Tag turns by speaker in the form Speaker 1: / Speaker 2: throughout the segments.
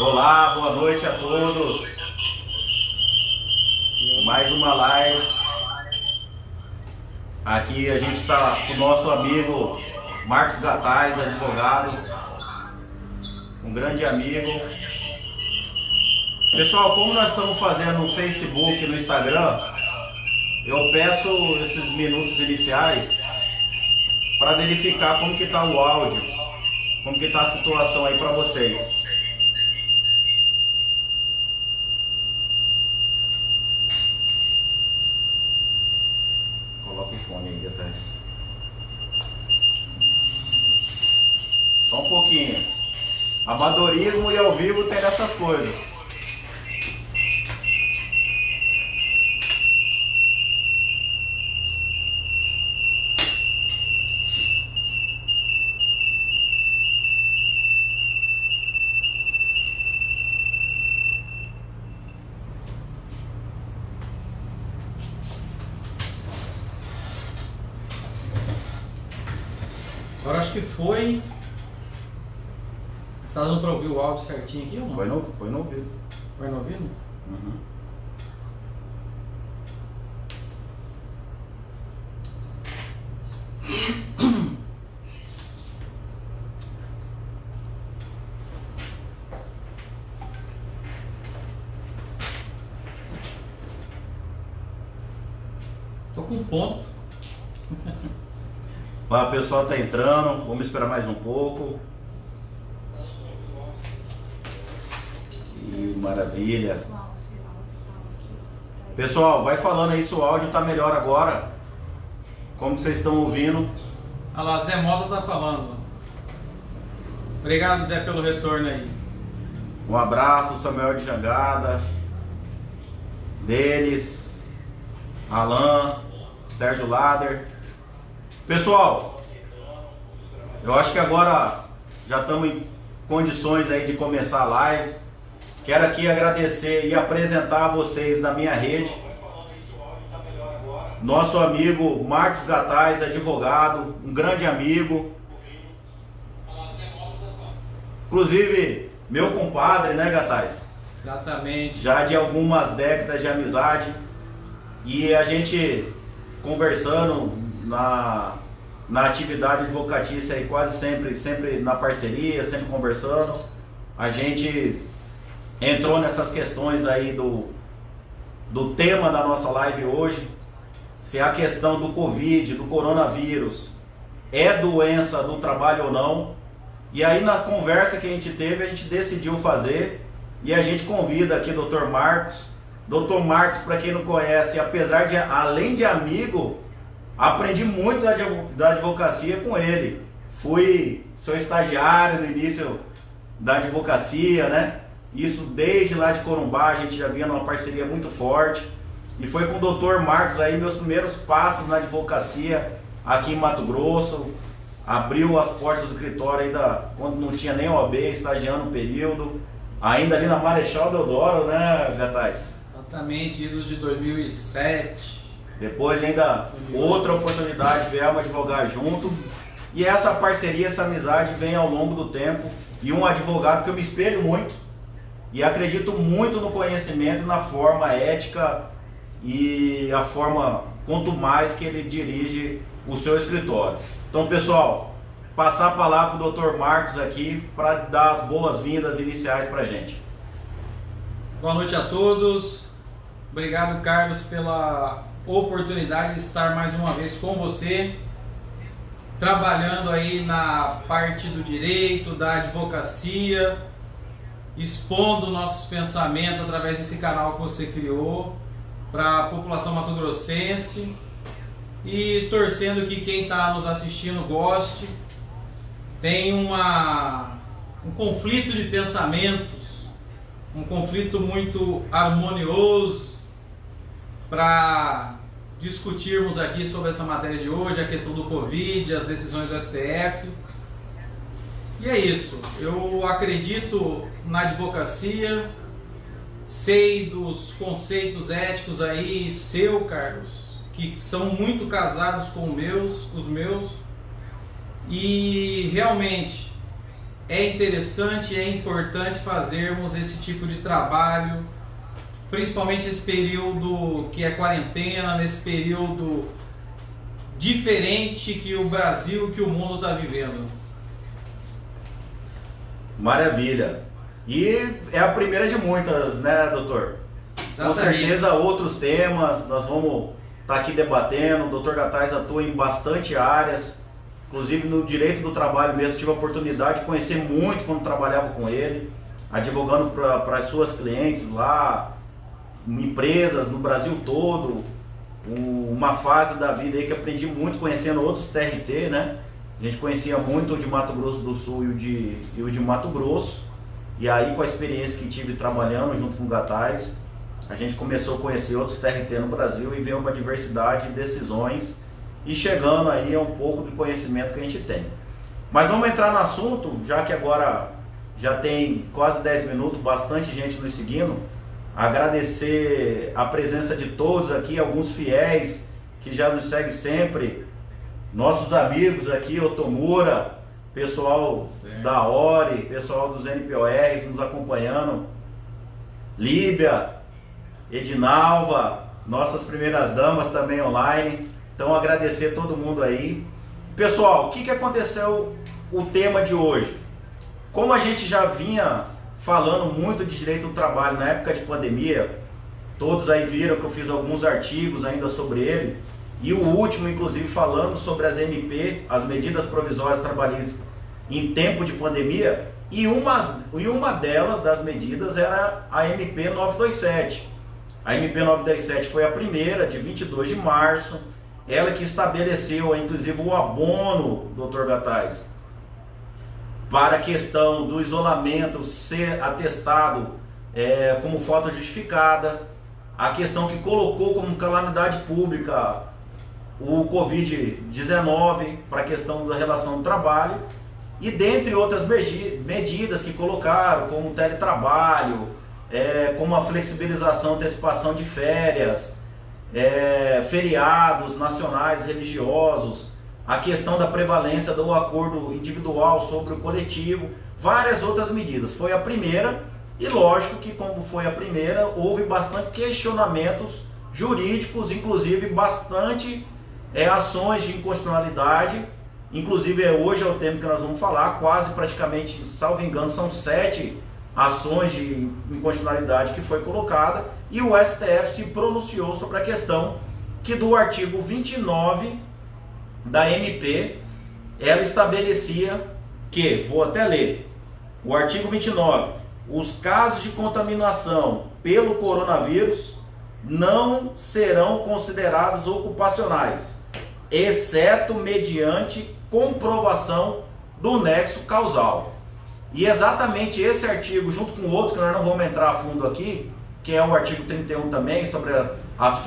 Speaker 1: Olá, boa noite a todos. Mais uma live. Aqui a gente está com o nosso amigo Marcos Gattais, advogado, um grande amigo. Pessoal, como nós estamos fazendo no Facebook e no Instagram, eu peço esses minutos iniciais para verificar como que está o áudio, como que está a situação aí para vocês. Coloca o fone aí atrás. Só um pouquinho. Amadorismo e ao vivo tem essas coisas.
Speaker 2: Agora acho que foi. Está dando para ouvir o áudio certinho aqui ou não?
Speaker 1: Põe no ouvido.
Speaker 2: Põe no ouvido?
Speaker 1: Uhum.
Speaker 2: Tô com um ponto.
Speaker 1: Lá, o pessoal tá entrando, vamos esperar mais um pouco. Ih, maravilha. Pessoal, vai falando aí se o áudio tá melhor agora. Como que vocês estão ouvindo?
Speaker 2: Olha lá, Zé Mota tá falando. Obrigado, Zé, pelo retorno aí.
Speaker 1: Um abraço, Samuel de Jangada, Denis, Alan, Sérgio Lader. Pessoal, eu acho que agora já estamos em condições aí de começar a live. Quero aqui agradecer e apresentar a vocês na minha rede nosso amigo Marcos Gattais, advogado, um grande amigo. Inclusive, meu compadre, né, Gattais?
Speaker 2: Exatamente.
Speaker 1: Já de algumas décadas de amizade. E a gente conversando na atividade advocatícia aí, quase sempre na parceria, sempre conversando. A gente entrou nessas questões aí do tema da nossa live hoje, se a questão do Covid, do coronavírus, é doença do trabalho ou não. E aí na conversa que a gente teve, a gente decidiu fazer, e a gente convida aqui o Dr. Marcos. Dr. Marcos, para quem não conhece, apesar de, além de amigo, aprendi muito da advocacia com ele. Fui seu estagiário no início da advocacia, né? Isso desde lá de Corumbá, a gente já vinha numa parceria muito forte. E foi com o Dr. Marcos aí meus primeiros passos na advocacia aqui em Mato Grosso. Abriu as portas do escritório ainda quando não tinha nem OAB, estagiando um período. Ainda ali na Marechal Deodoro, né, Gattais?
Speaker 2: Exatamente, idos de 2007.
Speaker 1: Depois ainda outra oportunidade, viemos advogar junto. E essa parceria, essa amizade vem ao longo do tempo. E um advogado que eu me espelho muito e acredito muito no conhecimento e na forma ética e a forma, quanto mais que ele dirige o seu escritório. Então, pessoal, passar a palavra para o Dr. Marcos aqui para dar as boas-vindas iniciais para a gente.
Speaker 2: Boa noite a todos. Obrigado, Carlos, pela oportunidade de estar mais uma vez com você, trabalhando aí na parte do direito, da advocacia, expondo nossos pensamentos através desse canal que você criou para a população mato-grossense e torcendo que quem está nos assistindo goste. Tem um conflito de pensamentos, um conflito muito harmonioso para discutirmos aqui sobre essa matéria de hoje, a questão do Covid, as decisões do STF. E é isso, eu acredito na advocacia, sei dos conceitos éticos aí, seu, Carlos, que são muito casados com os meus, e realmente é interessante, é importante fazermos esse tipo de trabalho, principalmente nesse período que é quarentena, nesse período diferente que o Brasil, que o mundo está vivendo.
Speaker 1: Maravilha. E é a primeira de muitas, né, doutor?
Speaker 2: Exatamente.
Speaker 1: Com certeza outros temas nós vamos estar aqui debatendo. O Dr. Gattais atua em bastante áreas, inclusive no direito do trabalho mesmo. Tive a oportunidade de conhecer muito quando trabalhava com ele, advogando para as suas clientes lá, empresas no Brasil todo. Uma fase da vida aí que aprendi muito conhecendo outros TRT, né? A gente conhecia muito o de Mato Grosso do Sul e o de Mato Grosso. E aí, com a experiência que tive trabalhando junto com o Gattais, a gente começou a conhecer outros TRT no Brasil e ver uma diversidade de decisões e chegando aí a um pouco do conhecimento que a gente tem. Mas vamos entrar no assunto, já que agora já tem quase 10 minutos, bastante gente nos seguindo. Agradecer a presença de todos aqui, alguns fiéis que já nos seguem sempre, nossos amigos aqui, Otomura, pessoal da Ori, pessoal dos NPORs nos acompanhando, Líbia, Edinalva, nossas primeiras damas também online. Então agradecer todo mundo aí. Pessoal, o que aconteceu o tema de hoje? Como a gente já vinha falando muito de direito do trabalho na época de pandemia, todos aí viram que eu fiz alguns artigos ainda sobre ele, e o último inclusive falando sobre as MP, as medidas provisórias trabalhistas em tempo de pandemia, e uma delas, das medidas, era a MP 927. A MP 927 foi a primeira, de 22 de março, ela que estabeleceu inclusive o abono, Dr. Gattais, para a questão do isolamento ser atestado como falta justificada, a questão que colocou como calamidade pública o Covid-19 para a questão da relação do trabalho, e dentre outras medidas que colocaram, como o teletrabalho, como a flexibilização, antecipação de férias, feriados nacionais religiosos, a questão da prevalência do acordo individual sobre o coletivo, várias outras medidas. Foi a primeira, e lógico que como foi a primeira, houve bastante questionamentos jurídicos, inclusive bastante ações de inconstitucionalidade. Inclusive hoje é o tema que nós vamos falar, quase praticamente, salvo engano, são 7 ações de inconstitucionalidade que foi colocada, e o STF se pronunciou sobre a questão que do artigo 29 da MP, ela estabelecia que, vou até ler, o artigo 29, os casos de contaminação pelo coronavírus não serão considerados ocupacionais, exceto mediante comprovação do nexo causal. E exatamente esse artigo, junto com outro que nós não vamos entrar a fundo aqui, que é o artigo 31 também, sobre as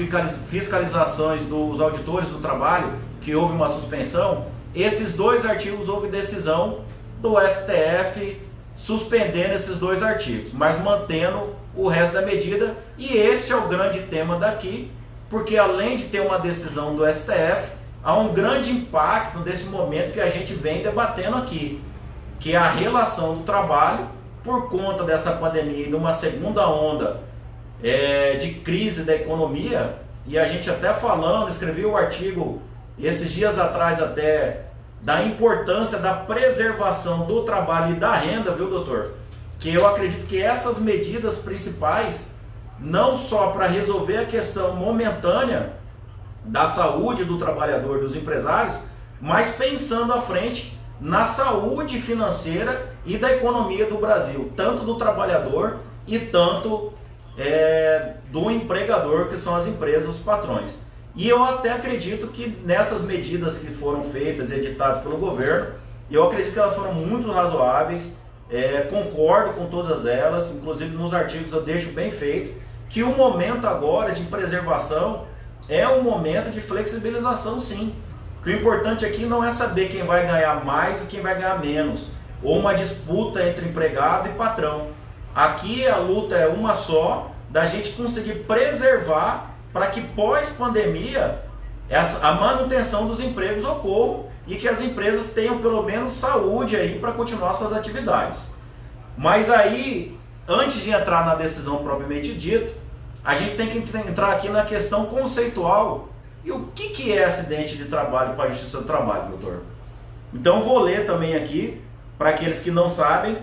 Speaker 1: fiscalizações dos auditores do trabalho, que houve uma suspensão, esses dois artigos houve decisão do STF suspendendo esses dois artigos, mas mantendo o resto da medida, e esse é o grande tema daqui, porque além de ter uma decisão do STF, há um grande impacto desse momento que a gente vem debatendo aqui, que é a relação do trabalho, por conta dessa pandemia e de uma segunda onda de crise da economia, e a gente até falando, escrevi um artigo esses dias atrás até, da importância da preservação do trabalho e da renda, viu, doutor? Que eu acredito que essas medidas principais, não só para resolver a questão momentânea da saúde do trabalhador, dos empresários, mas pensando à frente na saúde financeira e da economia do Brasil, tanto do trabalhador e tanto do empregador, que são as empresas, os patrões. E eu até acredito que nessas medidas que foram feitas e editadas pelo governo, eu acredito que elas foram muito razoáveis, concordo com todas elas, inclusive nos artigos eu deixo bem feito, que o momento agora de preservação é um momento de flexibilização, sim. Que o importante aqui não é saber quem vai ganhar mais e quem vai ganhar menos, ou uma disputa entre empregado e patrão. Aqui a luta é uma só, da gente conseguir preservar para que pós-pandemia a manutenção dos empregos ocorra e que as empresas tenham pelo menos saúde aí para continuar suas atividades. Mas aí, antes de entrar na decisão propriamente dita, a gente tem que entrar aqui na questão conceitual. E o que é acidente de trabalho para a Justiça do Trabalho, doutor? Então vou ler também aqui, para aqueles que não sabem,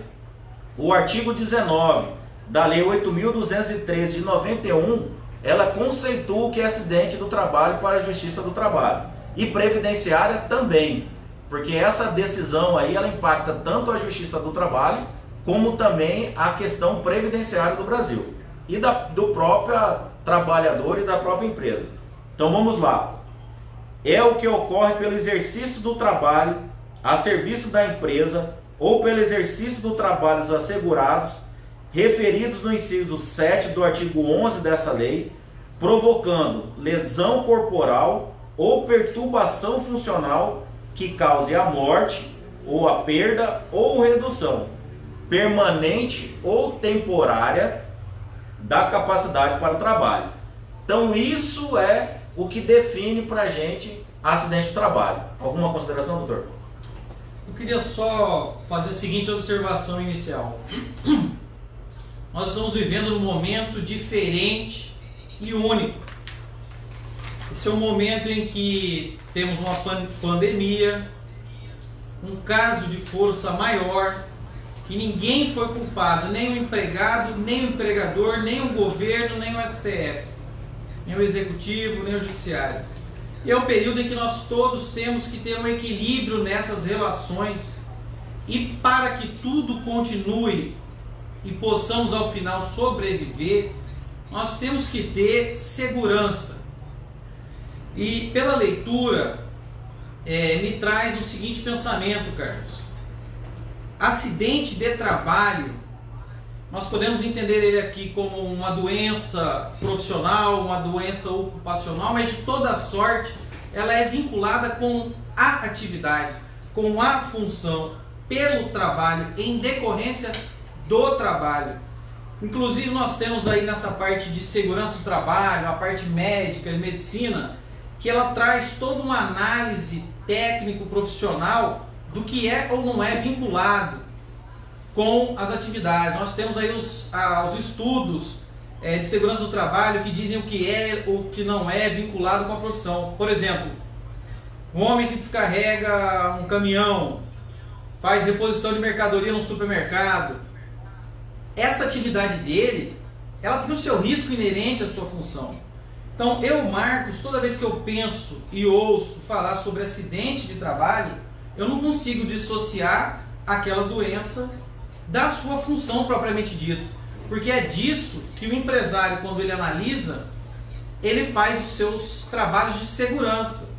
Speaker 1: o artigo 19 da Lei 8.213 de 91, ela conceitua o que é acidente do trabalho para a Justiça do Trabalho. E previdenciária também, porque essa decisão aí, ela impacta tanto a Justiça do Trabalho, como também a questão previdenciária do Brasil. E do próprio trabalhador e da própria empresa. Então vamos lá. É o que ocorre pelo exercício do trabalho a serviço da empresa ou pelo exercício do trabalho dos assegurados, referidos no inciso 7 do artigo 11 dessa lei, provocando lesão corporal ou perturbação funcional que cause a morte, ou a perda ou redução, permanente ou temporária, da capacidade para o trabalho. Então isso é o que define para a gente acidente de trabalho. Alguma consideração, doutor?
Speaker 2: Eu queria só fazer a seguinte observação inicial. Nós estamos vivendo num momento diferente e único. Esse é um momento em que temos uma pandemia, um caso de força maior, que ninguém foi culpado, nem o empregado, nem o empregador, nem o governo, nem o STF, nem o executivo, nem o judiciário. E é um período em que nós todos temos que ter um equilíbrio nessas relações, e para que tudo continue e possamos ao final sobreviver, nós temos que ter segurança. E pela leitura me traz o seguinte pensamento, Carlos. Acidente de trabalho, nós podemos entender ele aqui como uma doença profissional, uma doença ocupacional, mas de toda sorte ela é vinculada com a atividade, com a função, pelo trabalho, em decorrência do trabalho. Inclusive nós temos aí nessa parte de segurança do trabalho, a parte médica e medicina, que ela traz toda uma análise técnico-profissional do que é ou não é vinculado com as atividades. Nós temos aí os estudos de segurança do trabalho que dizem o que é ou o que não é vinculado com a profissão. Por exemplo, um homem que descarrega um caminhão, faz reposição de mercadoria no supermercado, essa atividade dele, ela tem o seu risco inerente à sua função. Então eu, Marcos, toda vez que eu penso e ouço falar sobre acidente de trabalho, eu não consigo dissociar aquela doença da sua função propriamente dita, porque é disso que o empresário, quando ele analisa, ele faz os seus trabalhos de segurança.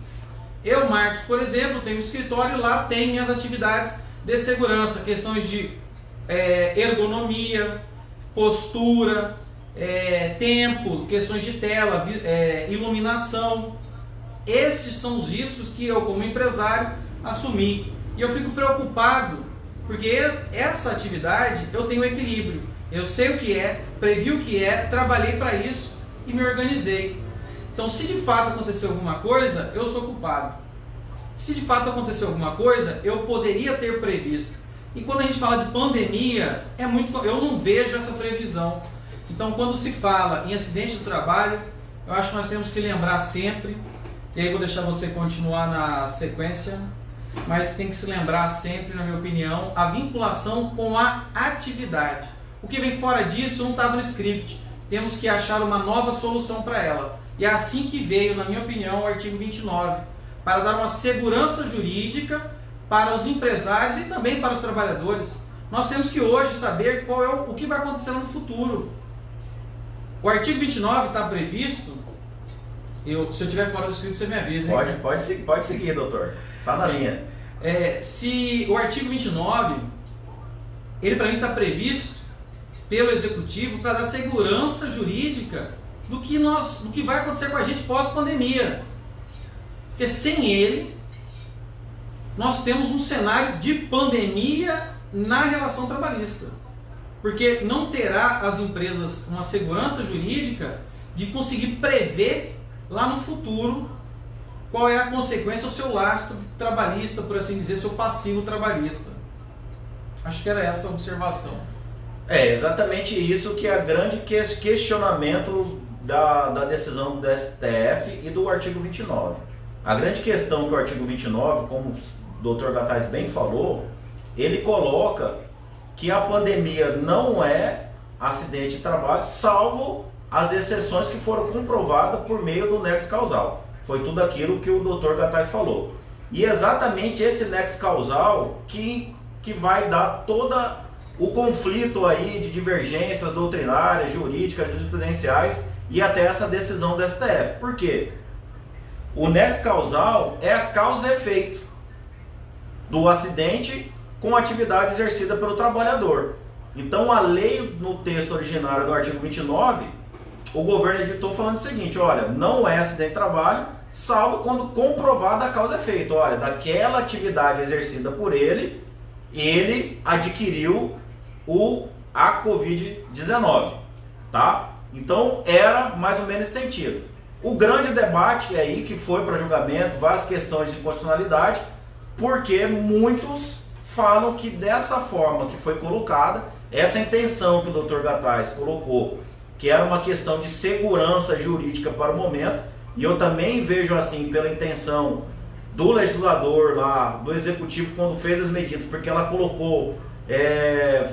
Speaker 2: Eu, Marcos, por exemplo, tenho um escritório, lá tem minhas atividades de segurança, questões de ergonomia, postura, tempo, questões de tela, iluminação. Esses são os riscos que eu, como empresário, assumi. E eu fico preocupado, porque essa atividade eu tenho equilíbrio. Eu sei o que é, previ o que é, trabalhei para isso e me organizei. Então, se de fato aconteceu alguma coisa, eu sou culpado. Se de fato aconteceu alguma coisa, eu poderia ter previsto. E quando a gente fala de pandemia, eu não vejo essa previsão. Então, quando se fala em acidente do trabalho, eu acho que nós temos que lembrar sempre, e aí vou deixar você continuar na sequência, mas tem que se lembrar sempre, na minha opinião, a vinculação com a atividade. O que vem fora disso não estava no script. Temos que achar uma nova solução para ela. E é assim que veio, na minha opinião, o artigo 29, para dar uma segurança jurídica para os empresários e também para os trabalhadores. Nós temos que hoje saber qual é o que vai acontecer no futuro. O artigo 29 está previsto, se eu estiver fora do script você me avisa. Hein?
Speaker 1: Pode seguir, doutor. Está na linha.
Speaker 2: Se o artigo 29, ele para mim está previsto pelo Executivo para dar segurança jurídica do que vai acontecer com a gente pós-pandemia. Porque sem ele, nós temos um cenário de pandemia na relação trabalhista. Porque não terá as empresas uma segurança jurídica de conseguir prever lá no futuro qual é a consequência, o seu lastro trabalhista, por assim dizer, seu passivo trabalhista. Acho que era essa a observação.
Speaker 1: É exatamente isso que é o grande questionamento da decisão do STF e do artigo 29. A grande questão que o artigo 29, como o Dr. Gattais bem falou, ele coloca que a pandemia não é acidente de trabalho, salvo as exceções que foram comprovadas por meio do nexo causal. Foi tudo aquilo que o Dr. Gattais falou. E exatamente esse nexo causal que vai dar todo o conflito aí de divergências doutrinárias, jurídicas, jurisprudenciais e até essa decisão do STF. Por quê? O nexo causal é a causa e efeito do acidente com a atividade exercida pelo trabalhador. Então a lei, no texto originário do artigo 29, o governo editou falando o seguinte: olha, não é acidente de trabalho, salvo quando comprovada a causa e efeito. Olha, daquela atividade exercida por ele, ele adquiriu a Covid-19, tá? Então era mais ou menos esse sentido. O grande debate é aí que foi para julgamento, várias questões de constitucionalidade, porque muitos falam que dessa forma que foi colocada, essa intenção que o Dr. Gattais colocou, que era uma questão de segurança jurídica para o momento, e eu também vejo assim pela intenção do legislador lá, do executivo, quando fez as medidas, porque ela colocou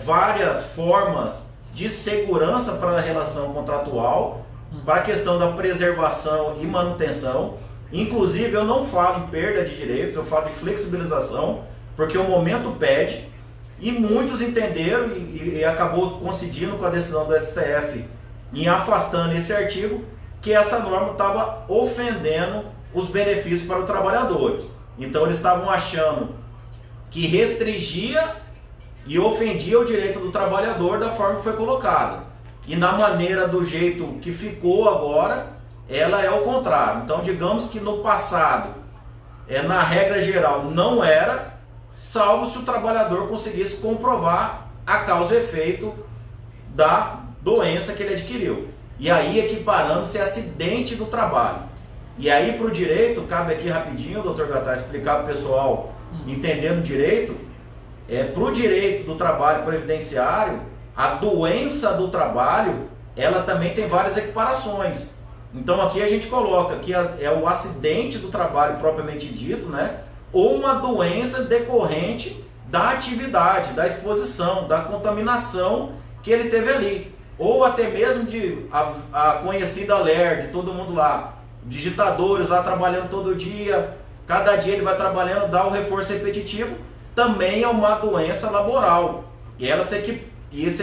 Speaker 1: várias formas de segurança para a relação contratual, para a questão da preservação e manutenção. Inclusive eu não falo em perda de direitos, eu falo de flexibilização, porque o momento pede, e muitos entenderam e acabou coincidindo com a decisão do STF em afastando esse artigo, que essa norma estava ofendendo os benefícios para os trabalhadores. Então eles estavam achando que restringia e ofendia o direito do trabalhador da forma que foi colocada. E na maneira, do jeito que ficou agora, ela é o contrário. Então digamos que no passado, na regra geral, não era, salvo se o trabalhador conseguisse comprovar a causa e efeito da doença que ele adquiriu. E aí equiparando-se acidente do trabalho. E aí para o direito, cabe aqui rapidinho o Dr. Gattais explicar para o pessoal entendendo direito, para o direito do trabalho previdenciário, a doença do trabalho, ela também tem várias equiparações. Então aqui a gente coloca que é o acidente do trabalho propriamente dito, né? Ou uma doença decorrente da atividade, da exposição, da contaminação que ele teve ali. Ou até mesmo de a conhecida LER, de todo mundo lá, digitadores lá trabalhando todo dia, cada dia ele vai trabalhando, dá o reforço repetitivo, também é uma doença laboral. E ela se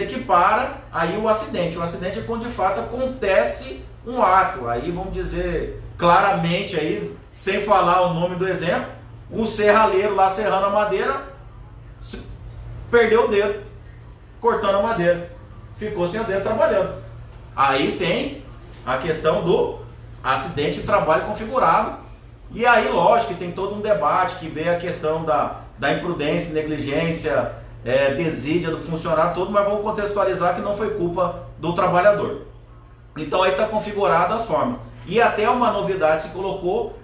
Speaker 1: equipara aí o acidente. O acidente é quando de fato acontece um ato. Aí vamos dizer claramente, aí, sem falar o nome do exemplo, um serralheiro lá serrando a madeira, perdeu o dedo, cortando a madeira, ficou sem o dedo trabalhando. Aí tem a questão do acidente de trabalho configurado, e aí lógico que tem todo um debate que vê a questão da imprudência, negligência, desídia do funcionário todo, mas vamos contextualizar que não foi culpa do trabalhador. Então aí está configurado as formas. E até uma novidade se colocou,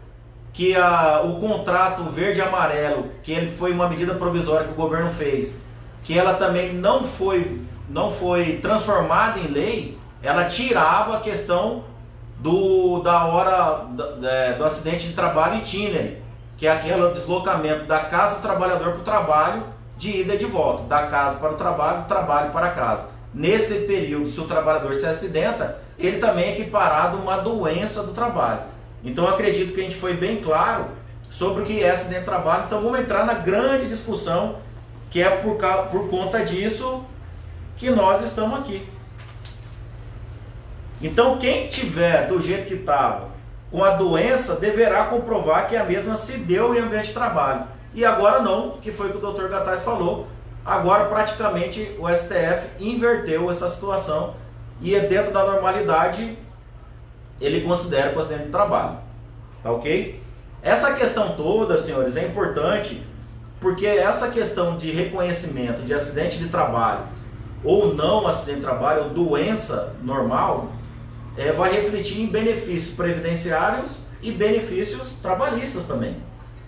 Speaker 1: que o contrato verde e amarelo, que ele foi uma medida provisória que o governo fez, que ela também não foi transformada em lei, ela tirava a questão do acidente de trabalho itinerante, que é aquele deslocamento da casa do trabalhador para o trabalho, de ida e de volta, da casa para o trabalho, do trabalho para casa. Nesse período, se o trabalhador se acidenta, ele também é equiparado a uma doença do trabalho. Então eu acredito que a gente foi bem claro sobre o que é acidente de trabalho. Então vamos entrar na grande discussão, que é por conta disso que nós estamos aqui. Então quem tiver do jeito que estava com a doença deverá comprovar que a mesma se deu em ambiente de trabalho. E agora não, que foi o que o Dr. Gattais falou. Agora praticamente o STF inverteu essa situação e dentro da normalidade ele considera o acidente de trabalho. Tá ok? Essa questão toda, senhores, é importante porque essa questão de reconhecimento de acidente de trabalho ou não acidente de trabalho ou doença normal vai refletir em benefícios previdenciários e benefícios trabalhistas também.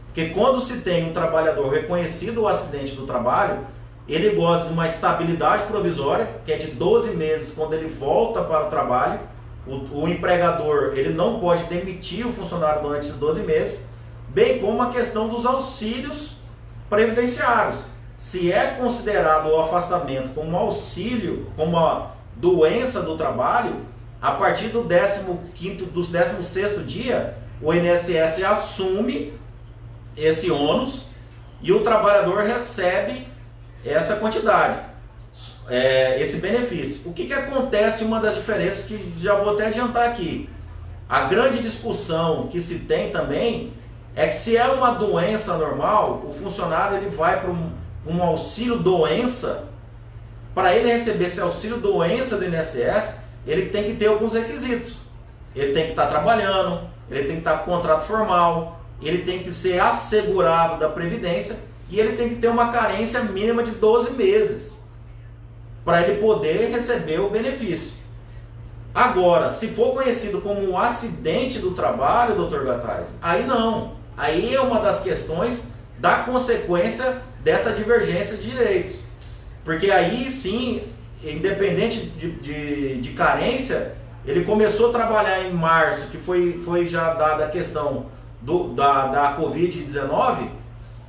Speaker 1: Porque quando se tem um trabalhador reconhecido o acidente do trabalho, ele goza de uma estabilidade provisória, que é de 12 meses quando ele volta para o trabalho. O empregador ele não pode demitir o funcionário durante esses 12 meses, bem como a questão dos auxílios previdenciários. Se é considerado o afastamento como auxílio, como a doença do trabalho, a partir do 16º dia, o INSS assume esse ônus e o trabalhador recebe essa quantidade, esse benefício. O que acontece, uma das diferenças que já vou até adiantar aqui, a grande discussão que se tem também é que se é uma doença normal, o funcionário ele vai para um auxílio doença. Para ele receber esse auxílio doença do INSS, ele tem que ter alguns requisitos. Ele tem que estar trabalhando, ele tem que estar com contrato formal, ele tem que ser assegurado da Previdência e ele tem que ter uma carência mínima de 12 meses para ele poder receber o benefício. Agora, se for conhecido como um acidente do trabalho, Dr. Gattais, aí não. Aí é uma das questões da consequência dessa divergência de direitos. Porque aí sim, independente de carência, ele começou a trabalhar em março, que foi já dada a questão da Covid-19,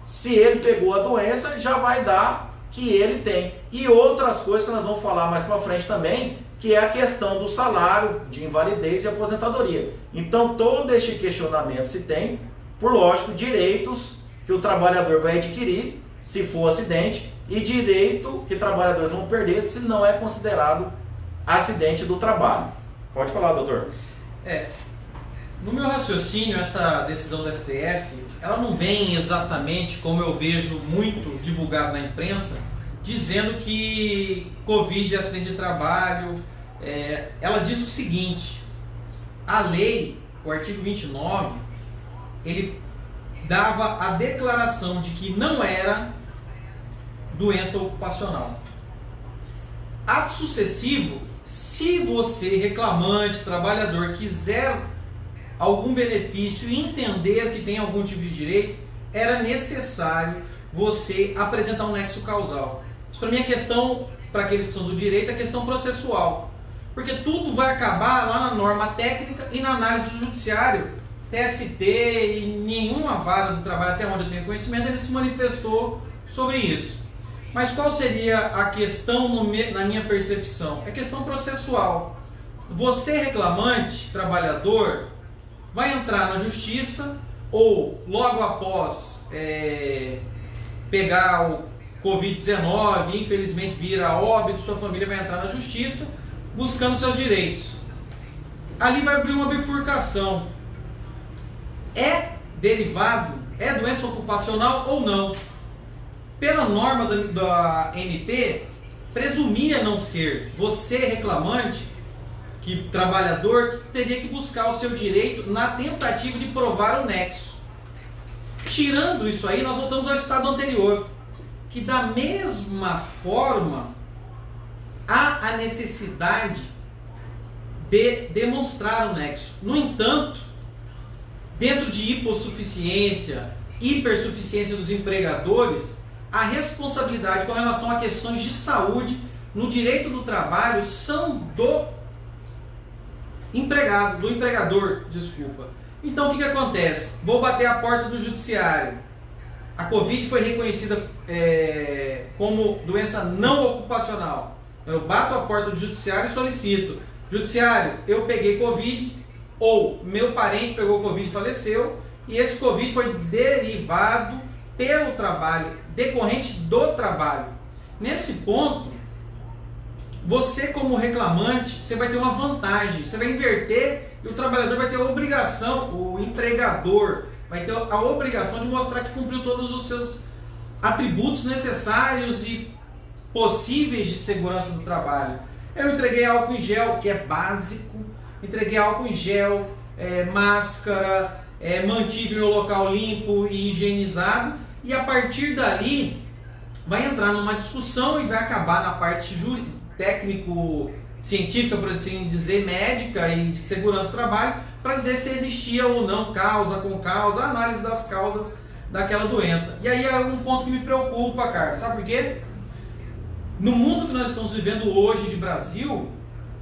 Speaker 1: se ele pegou a doença, já vai dar que ele tem. E outras coisas que nós vamos falar mais para frente também, que é a questão do salário de invalidez e aposentadoria. Então todo este questionamento se tem, por lógico, direitos que o trabalhador vai adquirir se for acidente e direito que trabalhadores vão perder se não é considerado acidente do trabalho. Pode falar, doutor.
Speaker 2: No meu raciocínio, essa decisão do STF, ela não vem exatamente como eu vejo muito divulgado na imprensa, dizendo que Covid é acidente de trabalho. Ela diz o seguinte: a lei, o artigo 29, ele dava a declaração de que não era doença ocupacional. Ato sucessivo, se você, reclamante, trabalhador, quiser algum benefício e entender que tem algum tipo de direito, era necessário você apresentar um nexo causal. Isso para mim é questão, para aqueles que são do direito, é questão processual. Porque tudo vai acabar lá na norma técnica e na análise do judiciário. TST e nenhuma vara do trabalho, até onde eu tenho conhecimento, ele se manifestou sobre isso. Mas qual seria a questão na minha percepção? É questão processual. Você, reclamante, trabalhador, vai entrar na justiça ou logo após pegar o Covid-19, infelizmente vir a óbito, sua família vai entrar na justiça buscando seus direitos. Ali vai abrir uma bifurcação. É derivado, é doença ocupacional ou não? Pela norma da MP, presumia não ser. Você, reclamante, trabalhador, que teria que buscar o seu direito na tentativa de provar o nexo. Tirando isso aí, nós voltamos ao estado anterior, que da mesma forma há a necessidade de demonstrar o nexo. No entanto, dentro de hipossuficiência, hipersuficiência dos empregadores, a responsabilidade com relação a questões de saúde no direito do trabalho são do empregador, desculpa. Então o que acontece? Vou bater a porta do judiciário. A Covid foi reconhecida como doença não ocupacional. Então eu bato a porta do judiciário e solicito: judiciário, eu peguei Covid, ou meu parente pegou Covid e faleceu, e esse Covid foi derivado pelo trabalho, decorrente do trabalho. Nesse ponto, você como reclamante, você vai ter uma vantagem, você vai inverter e o trabalhador vai ter a obrigação, o empregador vai ter a obrigação de mostrar que cumpriu todos os seus atributos necessários e possíveis de segurança do trabalho. Eu entreguei álcool em gel, que é básico, entreguei álcool em gel, máscara, mantive meu local limpo e higienizado, e a partir dali vai entrar numa discussão e vai acabar na parte científica, por assim dizer, médica e de segurança do trabalho, para dizer se existia ou não causa com causa, a análise das causas daquela doença. E aí é um ponto que me preocupa, Carlos, sabe por quê? No mundo que nós estamos vivendo hoje de Brasil,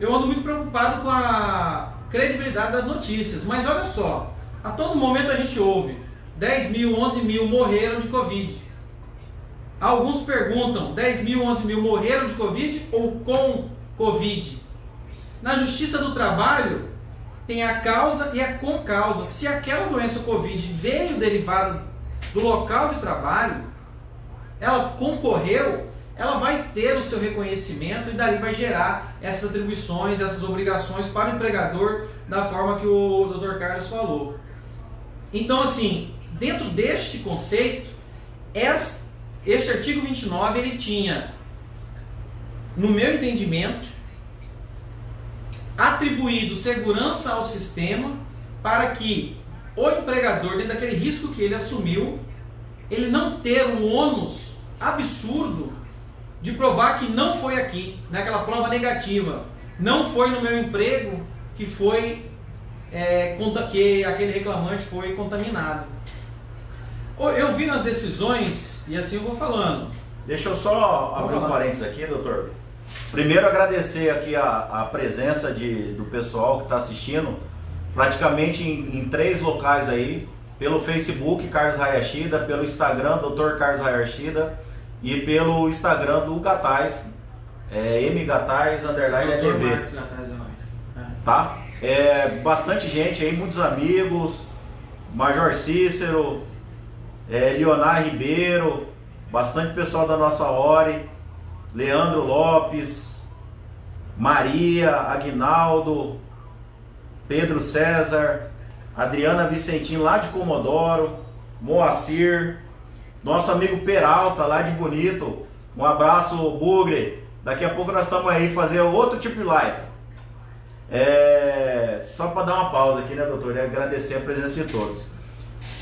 Speaker 2: eu ando muito preocupado com a credibilidade das notícias, mas olha só, a todo momento a gente ouve 10 mil, 11 mil morreram de Covid. Alguns perguntam, 10 mil, 11 mil morreram de Covid ou com Covid? Na Justiça do Trabalho tem a causa e a com causa. Se aquela doença Covid veio derivada do local de trabalho, ela concorreu, ela vai ter o seu reconhecimento e dali vai gerar essas atribuições, essas obrigações para o empregador da forma que o Dr. Carlos falou. Então, assim, dentro deste conceito, este artigo 29, ele tinha, no meu entendimento, atribuído segurança ao sistema para que o empregador, dentro daquele risco que ele assumiu, ele não ter um ônus absurdo de provar que não foi aqui, naquela prova negativa, não foi no meu emprego que foi que aquele reclamante foi contaminado. Eu vi nas decisões, e assim eu vou falando.
Speaker 1: Deixa eu só abrir um parênteses aqui, doutor. Primeiro agradecer aqui a presença do pessoal que está assistindo, praticamente em 3 locais aí, pelo Facebook Carlos Hayashida, pelo Instagram Dr. Carlos Hayashida e pelo Instagram do Gataz, mgataz_EDV. Tá? Bastante gente aí, muitos amigos, Major Cícero, Leonar Ribeiro, bastante pessoal da nossa ORI, Leandro Lopes, Maria, Aguinaldo, Pedro César, Adriana Vicentim lá de Comodoro, Moacir, nosso amigo Peralta lá de Bonito, um abraço, Bugre. Daqui a pouco nós estamos aí fazer outro tipo de live. Só para dar uma pausa aqui, né, doutor, e agradecer a presença de todos.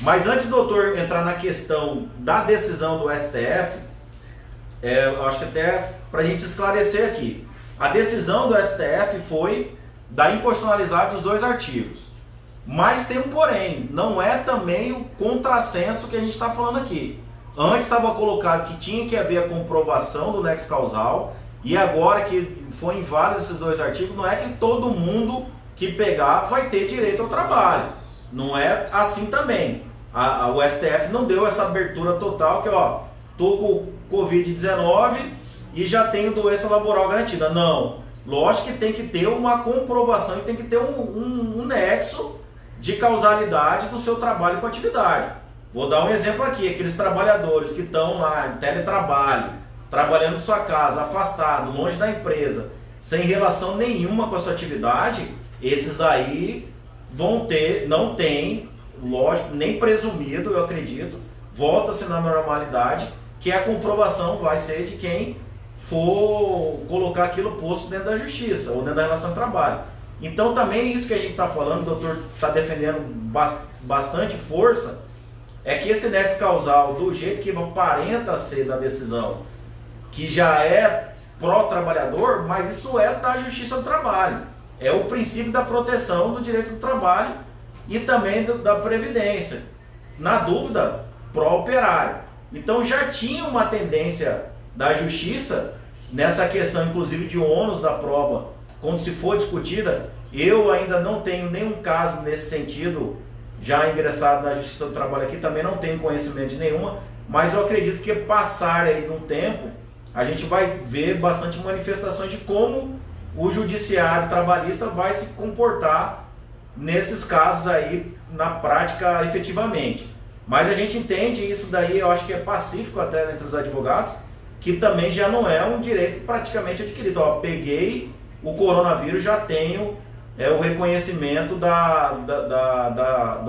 Speaker 1: Mas antes do doutor entrar na questão da decisão do STF, eu acho que até para a gente esclarecer aqui, a decisão do STF foi da inconstitucionalidade dos 2 artigos. Mas tem um porém, não é também o contrassenso que a gente está falando aqui. Antes estava colocado que tinha que haver a comprovação do nexo causal, e agora que foi inválido esses 2 artigos, não é que todo mundo que pegar vai ter direito ao trabalho. Não é assim também. O STF não deu essa abertura total que, ó, tô com Covid-19 e já tenho doença laboral garantida. Não. Lógico que tem que ter uma comprovação e tem que ter um nexo de causalidade do seu trabalho com a atividade. Vou dar um exemplo aqui, aqueles trabalhadores que estão lá em teletrabalho, trabalhando em sua casa, afastado, longe da empresa, sem relação nenhuma com a sua atividade, esses aí vão ter, não tem, lógico, nem presumido, eu acredito, volta-se na normalidade, que a comprovação vai ser de quem for colocar aquilo posto dentro da justiça ou dentro da relação de trabalho. Então também isso que a gente está falando, o doutor está defendendo bastante força, é que esse nexo causal, do jeito que aparenta ser da decisão, que já é pró-trabalhador, mas isso é da Justiça do Trabalho. É o princípio da proteção do direito do trabalho e também da Previdência. Na dúvida, pró-operário. Então já tinha uma tendência da Justiça nessa questão, inclusive, de ônus da prova, quando se for discutida. Eu ainda não tenho nenhum caso nesse sentido já ingressado na Justiça do Trabalho aqui, também não tenho conhecimento de nenhuma, mas eu acredito que passar aí de um tempo, a gente vai ver bastante manifestações de como o judiciário trabalhista vai se comportar nesses casos aí na prática efetivamente. Mas a gente entende isso daí, eu acho que é pacífico até entre os advogados, que também já não é um direito praticamente adquirido. Ó, peguei o coronavírus, já tenho o reconhecimento do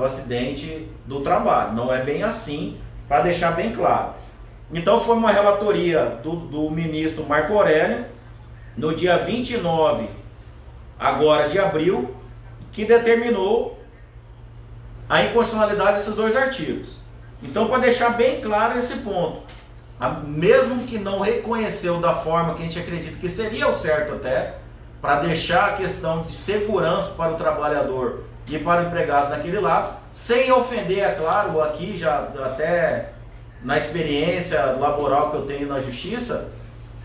Speaker 1: acidente do trabalho. Não é bem assim, para deixar bem claro. Então foi uma relatoria do ministro Marco Aurélio, no dia 29 agora de abril, que determinou a inconstitucionalidade desses 2 artigos. Então, para deixar bem claro esse ponto, mesmo que não reconheceu da forma que a gente acredita que seria o certo até, para deixar a questão de segurança para o trabalhador e para o empregado naquele lado, sem ofender, é claro, aqui já até na experiência laboral que eu tenho na justiça,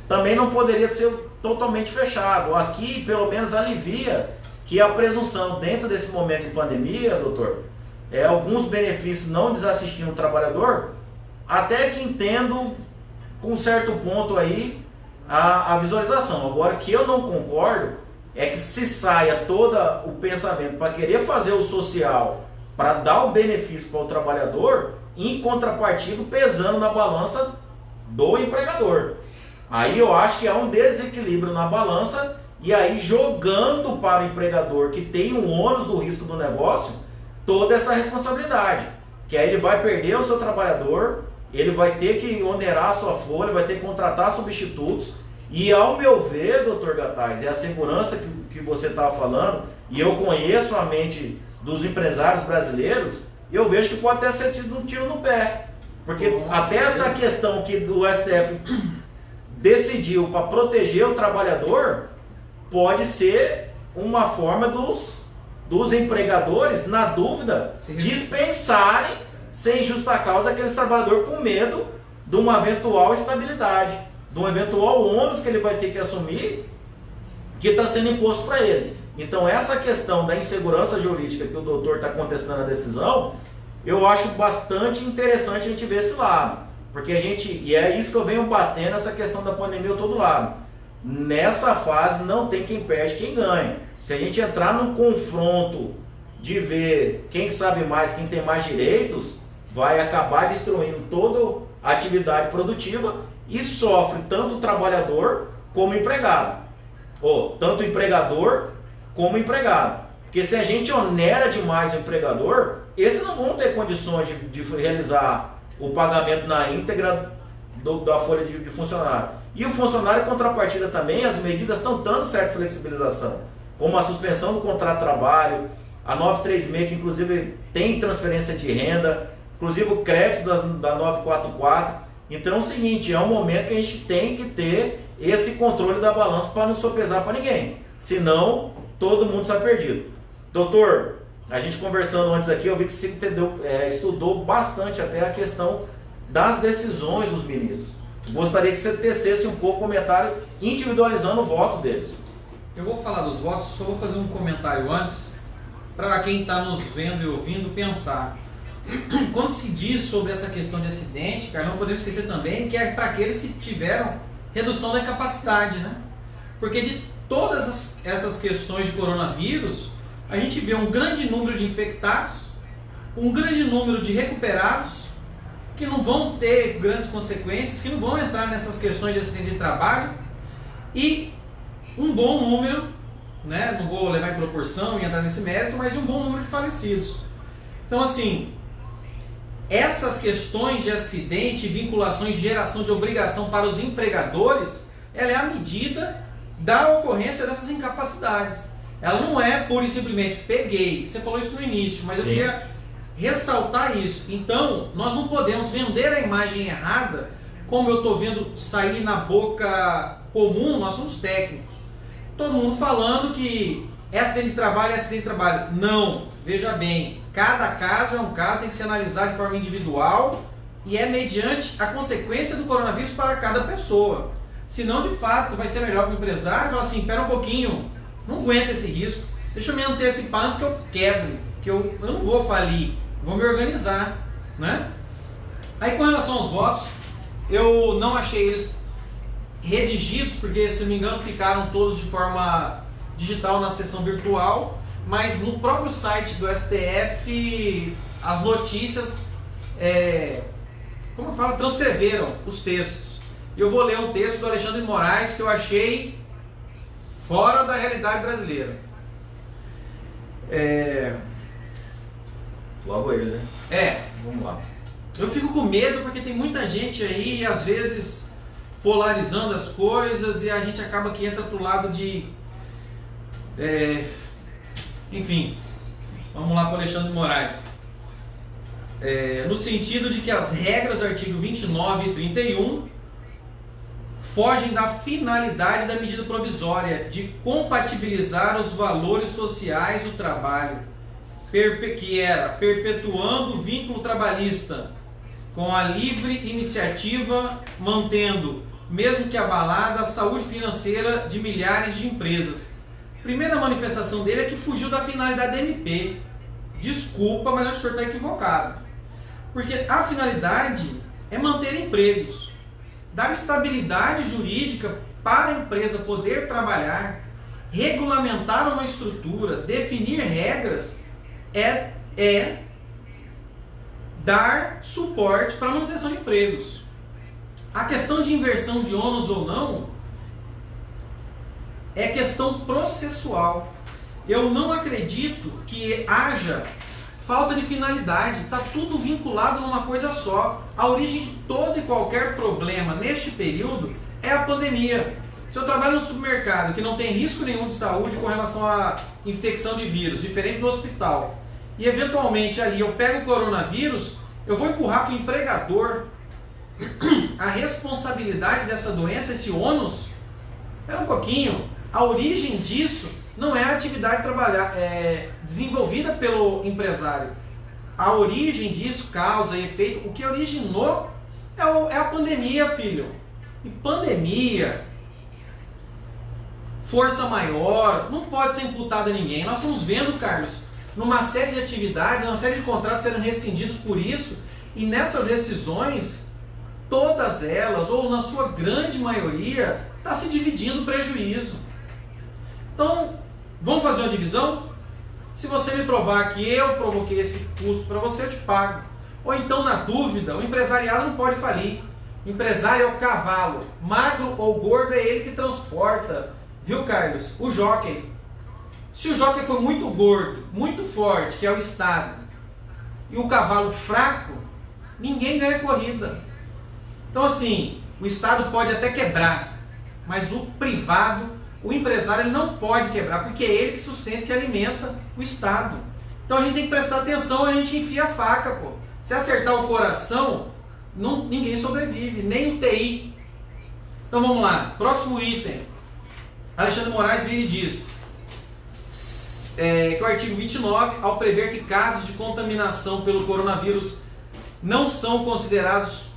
Speaker 1: também não poderia ser totalmente fechado. Aqui, pelo menos, alivia que a presunção dentro desse momento de pandemia, doutor, alguns benefícios não desassistindo o trabalhador, até que entendo com certo ponto aí a visualização. Agora, o que eu não concordo é que se saia todo o pensamento para querer fazer o social, para dar o benefício para o trabalhador, em contrapartida pesando na balança do empregador. Aí eu acho que há um desequilíbrio na balança, e aí jogando para o empregador, que tem o ônus do risco do negócio, toda essa responsabilidade, que aí ele vai perder o seu trabalhador, ele vai ter que onerar a sua folha, vai ter que contratar substitutos. E ao meu ver, doutor Gataz, é a segurança que você estava falando, e eu conheço a mente dos empresários brasileiros, eu vejo que pode ter sido um tiro no pé. Porque até essa questão que o STF decidiu para proteger o trabalhador, pode ser uma forma dos empregadores, na dúvida, dispensarem sem justa causa aqueles trabalhadores com medo de uma eventual estabilidade, de um eventual ônus que ele vai ter que assumir, que está sendo imposto para ele. Então essa questão da insegurança jurídica que o doutor está contestando a decisão, eu acho bastante interessante a gente ver esse lado. Porque e é isso que eu venho batendo, essa questão da pandemia ao todo lado. Nessa fase não tem quem perde, quem ganha. Se a gente entrar num confronto de ver quem sabe mais, quem tem mais direitos, vai acabar destruindo toda a atividade produtiva e sofre tanto o trabalhador como o empregado. Ou tanto o empregador como o empregado. Porque se a gente onera demais o empregador, esses não vão ter condições de realizar o pagamento na íntegra da folha de funcionário. E o funcionário, em contrapartida também, as medidas estão dando certa flexibilização, como a suspensão do contrato de trabalho, a 936, que inclusive tem transferência de renda, inclusive o crédito da 944. Então é o seguinte, é um momento que a gente tem que ter esse controle da balança para não sopesar para ninguém, senão todo mundo sai perdido. Doutor, a gente conversando antes aqui, eu vi que você estudou bastante até a questão das decisões dos ministros. Gostaria que você tecesse um pouco o comentário individualizando o voto deles.
Speaker 2: Eu vou falar dos votos, só vou fazer um comentário antes, para quem está nos vendo e ouvindo pensar. Quando se diz sobre essa questão de acidente, cara, não podemos esquecer também que é para aqueles que tiveram redução da capacidade, né? Porque de todas essas questões de coronavírus, a gente vê um grande número de infectados, um grande número de recuperados, que não vão ter grandes consequências, que não vão entrar nessas questões de acidente de trabalho, e um bom número, né? Não vou levar em proporção e entrar nesse mérito, mas um bom número de falecidos. Então, assim, essas questões de acidente, vinculações de geração de obrigação para os empregadores, ela é a medida da ocorrência dessas incapacidades. Ela não é pura e simplesmente peguei. Você falou isso no início, mas Sim. Eu queria ressaltar isso. Então, nós não podemos vender a imagem errada, como eu estou vendo sair na boca comum. Nós somos técnicos. Todo mundo falando que é acidente de trabalho, é acidente de trabalho. Não, veja bem, cada caso é um caso, tem que ser analisado de forma individual e é mediante a consequência do coronavírus para cada pessoa. Senão, de fato, vai ser melhor para o empresário falar assim, espera um pouquinho, não aguento esse risco, deixa eu me antecipar antes que eu quebre, que eu não vou falir, vou me organizar, né? Aí, com relação aos votos, eu não achei eles redigidos, porque, se não me engano, ficaram todos de forma digital na sessão virtual, mas no próprio site do STF, as notícias, como eu falo, transcreveram os textos. Eu vou ler um texto do Alexandre de Moraes que eu achei fora da realidade brasileira.
Speaker 1: Logo ele, né?
Speaker 2: Vamos lá. Eu fico com medo porque tem muita gente aí, às vezes, polarizando as coisas e a gente acaba que entra pro lado de... enfim, vamos lá para o Alexandre de Moraes. No sentido de que as regras do artigo 29 e 31 fogem da finalidade da medida provisória de compatibilizar os valores sociais do trabalho, que era perpetuando o vínculo trabalhista com a livre iniciativa, mantendo, mesmo que abalada, a saúde financeira de milhares de empresas. Primeira manifestação dele é que fugiu da finalidade da MP. Desculpa, mas acho que o senhor está equivocado. Porque a finalidade é manter empregos, dar estabilidade jurídica para a empresa poder trabalhar, regulamentar uma estrutura, definir regras, é dar suporte para a manutenção de empregos. A questão de inversão de ônus ou não é questão processual. Eu não acredito que haja falta de finalidade, está tudo vinculado numa coisa só. A origem de todo e qualquer problema neste período é a pandemia. Se eu trabalho no supermercado que não tem risco nenhum de saúde com relação à infecção de vírus, diferente do hospital, e eventualmente ali eu pego o coronavírus, eu vou empurrar para o empregador a responsabilidade dessa doença, esse ônus. Espera um pouquinho, a origem disso não é a atividade desenvolvida pelo empresário. A origem disso, causa e efeito, o que originou é a pandemia, filho. E pandemia, força maior, não pode ser imputada a ninguém. Nós estamos vendo, Carlos, numa série de atividades, uma série de contratos sendo rescindidos por isso, e nessas rescisões, todas elas, ou na sua grande maioria, está se dividindo o prejuízo. Então, vamos fazer uma divisão? Se você me provar que eu provoquei esse custo para você, eu te pago. Ou então, na dúvida, o empresariado não pode falir. O empresário é o cavalo. Magro ou gordo é ele que transporta. Viu, Carlos? O jockey. Se o jockey for muito gordo, muito forte, que é o Estado, e o cavalo fraco, ninguém ganha corrida. Então, assim, o Estado pode até quebrar, mas o privado, o empresário, ele não pode quebrar, porque é ele que sustenta, que alimenta o Estado. Então a gente tem que prestar atenção, a gente enfia a faca, pô. Se acertar o coração, ninguém sobrevive, nem o TI. Então vamos lá, próximo item. Alexandre Moraes vira e diz que o artigo 29, ao prever que casos de contaminação pelo coronavírus não são considerados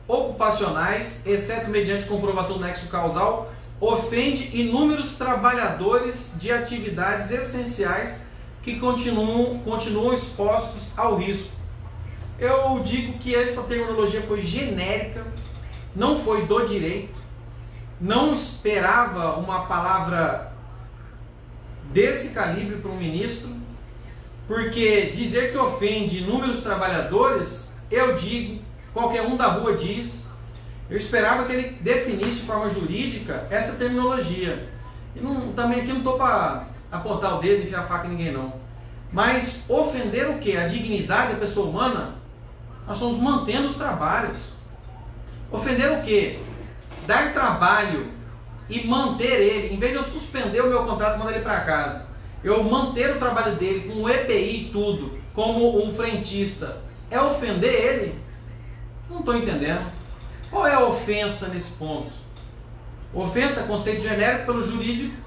Speaker 2: ocupacionais, exceto mediante comprovação do nexo causal, ofende inúmeros trabalhadores de atividades essenciais que continuam expostos ao risco. Eu digo que essa terminologia foi genérica, não foi do direito, não esperava uma palavra desse calibre para um ministro, porque dizer que ofende inúmeros trabalhadores, eu digo, qualquer um da rua diz. Eu esperava que ele definisse de forma jurídica essa terminologia. E também aqui não estou para apontar o dedo e enfiar a faca em ninguém, não. Mas ofender o quê? A dignidade da pessoa humana? Nós estamos mantendo os trabalhos. Ofender o quê? Dar trabalho e manter ele, em vez de eu suspender o meu contrato e mandar ele para casa, eu manter o trabalho dele com o EPI e tudo, como um frentista, é ofender ele? Não estou entendendo. Qual é a ofensa nesse ponto? Ofensa é conceito genérico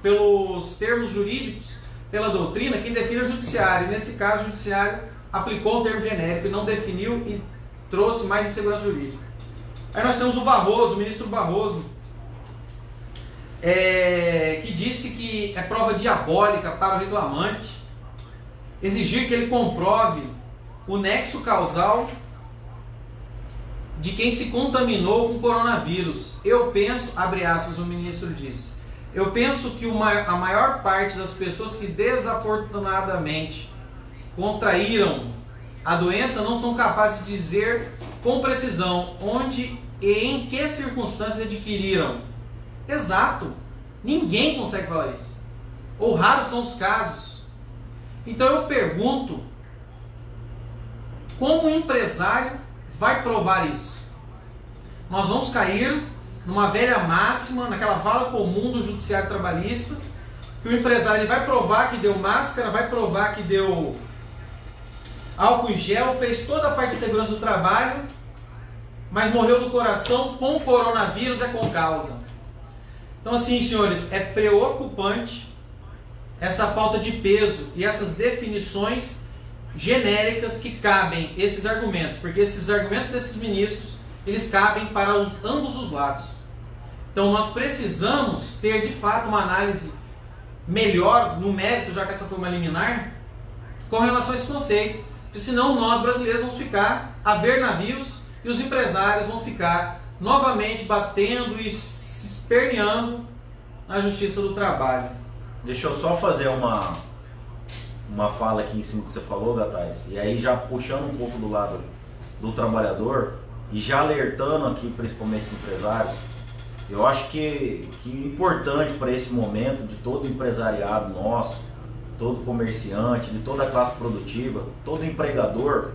Speaker 2: pelos termos jurídicos, pela doutrina, quem define é o judiciário. Nesse caso, o judiciário aplicou um termo genérico e não definiu e trouxe mais insegurança jurídica. Aí nós temos o Barroso, o ministro Barroso, que disse que é prova diabólica para o reclamante exigir que ele comprove o nexo causal de quem se contaminou com coronavírus. Eu penso, abre aspas, o ministro disse, eu penso que a maior parte das pessoas que desafortunadamente contraíram a doença não são capazes de dizer com precisão onde e em que circunstâncias adquiriram. Exato. Ninguém consegue falar isso. Ou raros são os casos. Então eu pergunto, como o empresário vai provar isso? Nós vamos cair numa velha máxima, naquela vala comum do judiciário trabalhista, que o empresário ele vai provar que deu máscara, vai provar que deu álcool em gel, fez toda a parte de segurança do trabalho, mas morreu do coração com coronavírus, é com causa. Então assim, senhores, é preocupante essa falta de peso e essas definições genéricas que cabem esses argumentos, porque esses argumentos desses ministros, eles cabem para ambos os lados. Então nós precisamos ter de fato uma análise melhor no mérito, já que essa foi uma liminar, com relação a esse conceito, porque senão nós brasileiros vamos ficar a ver navios e os empresários vão ficar novamente batendo e se esperneando na Justiça do Trabalho.
Speaker 1: Deixa eu só fazer uma fala aqui em cima que você falou, Gataz, e aí já puxando um pouco do lado do trabalhador e já alertando aqui principalmente os empresários. Eu acho que importante para esse momento de todo empresariado nosso, todo comerciante, de toda a classe produtiva, todo empregador,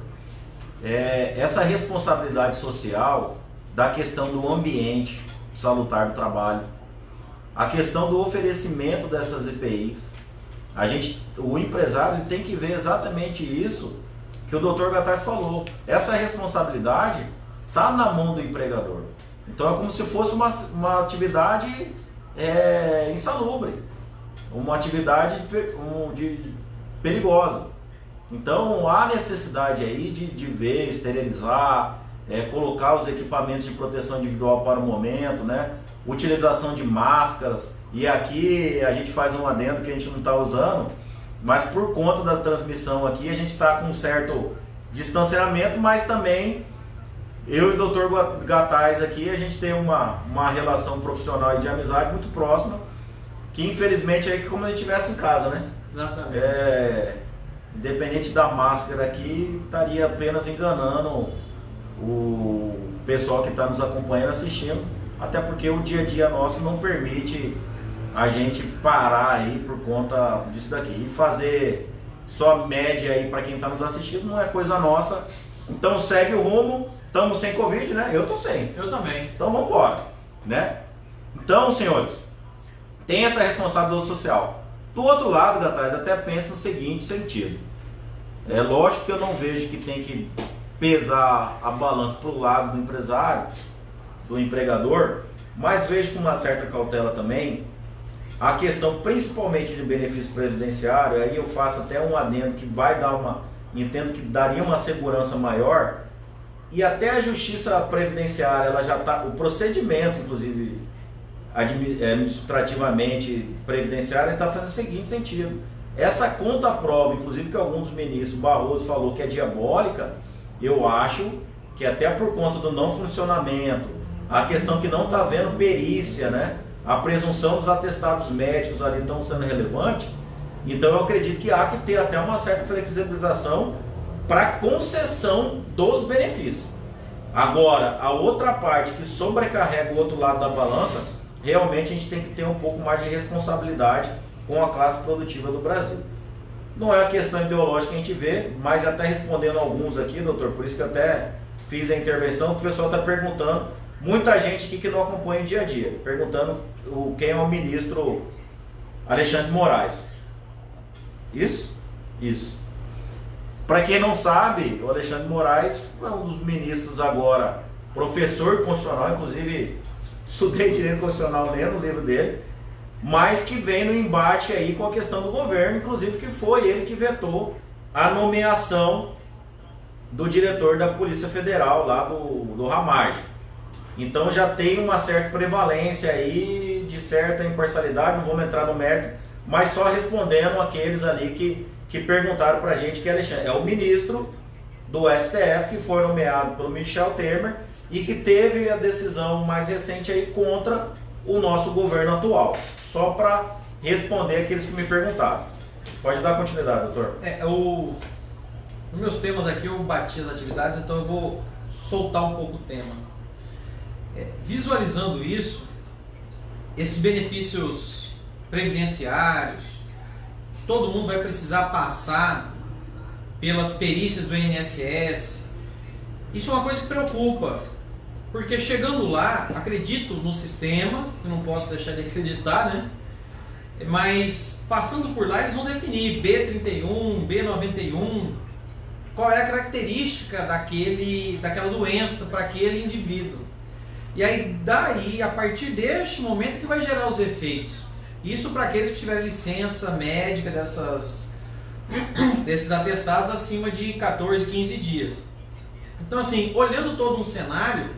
Speaker 1: essa responsabilidade social da questão do ambiente salutar do trabalho, a questão do oferecimento dessas EPIs. O empresário tem que ver exatamente isso que o Dr. Gataz falou. Essa responsabilidade está na mão do empregador. Então é como se fosse uma atividade insalubre, uma atividade perigosa. Então há necessidade aí de ver, esterilizar, colocar os equipamentos de proteção individual para o momento, né? Utilização de máscaras, e aqui a gente faz um adendo que a gente não está usando, mas por conta da transmissão aqui a gente está com um certo distanciamento, mas também eu e o Dr. Gataz aqui, a gente tem uma relação profissional e de amizade muito próxima, que infelizmente é como se a gente estivesse em casa, né?
Speaker 2: Exatamente.
Speaker 1: Independente da máscara aqui, estaria apenas enganando o pessoal que está nos acompanhando, assistindo, até porque o dia a dia nosso não permite a gente parar aí por conta disso daqui. E fazer só média aí para quem está nos assistindo não é coisa nossa. Então segue o rumo, estamos sem Covid, né? Eu tô sem.
Speaker 2: Eu também.
Speaker 1: Então vamos embora, né? Então, senhores, tem essa responsabilidade social. Do outro lado, Gataz, até pensa no seguinte sentido. É lógico que eu não vejo que tem que pesar a balança para o lado do empresário, do empregador, mas vejo com uma certa cautela também a questão principalmente de benefício previdenciário. Aí eu faço até um adendo que vai dar entendo que daria uma segurança maior, e até a justiça previdenciária, ela já está, o procedimento inclusive administrativamente previdenciário, está fazendo o seguinte sentido: essa conta-prova, inclusive que alguns ministros, Barroso falou que é diabólica, eu acho que até por conta do não funcionamento, a questão que não está havendo perícia, né? A presunção dos atestados médicos ali estão sendo relevante. Então eu acredito que há que ter até uma certa flexibilização para concessão dos benefícios. Agora, a outra parte que sobrecarrega o outro lado da balança, realmente a gente tem que ter um pouco mais de responsabilidade com a classe produtiva do Brasil. Não é uma questão ideológica que a gente vê, mas já está respondendo alguns aqui, doutor, por isso que eu até fiz a intervenção, o pessoal está perguntando, muita gente aqui que não acompanha o dia a dia, perguntando quem é o ministro Alexandre de Moraes. Isso? Isso. Para quem não sabe, o Alexandre de Moraes foi um dos ministros agora, professor constitucional, inclusive estudei direito constitucional lendo o livro dele, mas que vem no embate aí com a questão do governo, inclusive que foi ele que vetou a nomeação do diretor da Polícia Federal lá do Ramagem. Então já tem uma certa prevalência aí de certa imparcialidade, não vamos entrar no mérito, mas só respondendo aqueles ali que perguntaram pra gente, que é o ministro do STF que foi nomeado pelo Michel Temer e que teve a decisão mais recente aí contra o nosso governo atual. Só para responder aqueles que me perguntaram. Pode dar continuidade, doutor.
Speaker 2: Nos meus temas aqui eu bati as atividades, então eu vou soltar um pouco o tema. Visualizando isso, esses benefícios previdenciários, todo mundo vai precisar passar pelas perícias do INSS. Isso é uma coisa que preocupa, porque chegando lá, acredito no sistema, eu não posso deixar de acreditar, né? Mas passando por lá, eles vão definir B31, B91, qual é a característica daquela doença para aquele indivíduo. E aí, daí, a partir deste momento que vai gerar os efeitos. Isso para aqueles que tiverem licença médica desses atestados acima de 14, 15 dias. Então, assim, olhando todo um cenário,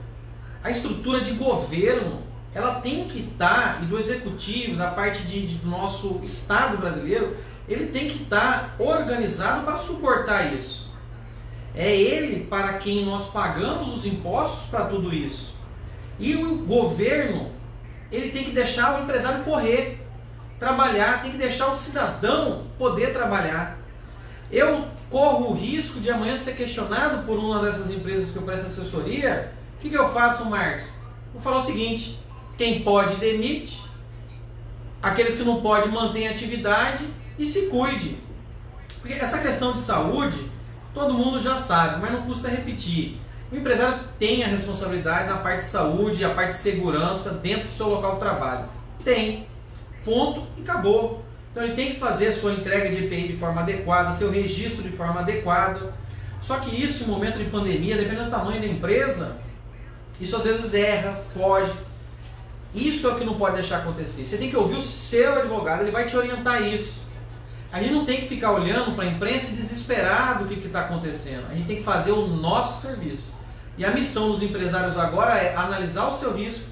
Speaker 2: a estrutura de governo, ela tem que estar, e do executivo, da parte do nosso Estado brasileiro, ele tem que estar organizado para suportar isso. É ele para quem nós pagamos os impostos para tudo isso. E o governo, ele tem que deixar o empresário correr, trabalhar, tem que deixar o cidadão poder trabalhar. Eu corro o risco de amanhã ser questionado por uma dessas empresas que eu presto assessoria. O que eu faço, Marcos? Vou falar o seguinte: quem pode demite, aqueles que não podem mantém atividade e se cuide. Porque essa questão de saúde, todo mundo já sabe, mas não custa repetir. O empresário tem a responsabilidade na parte de saúde e a parte de segurança dentro do seu local de trabalho. Tem. Ponto e acabou. Então ele tem que fazer a sua entrega de EPI de forma adequada, seu registro de forma adequada. Só que isso, em momento de pandemia, dependendo do tamanho da empresa, isso às vezes erra, foge. Isso é o que não pode deixar acontecer. Você tem que ouvir o seu advogado, ele vai te orientar isso. A gente não tem que ficar olhando para a imprensa desesperado o que está acontecendo. A gente tem que fazer o nosso serviço. E a missão dos empresários agora é analisar o seu risco,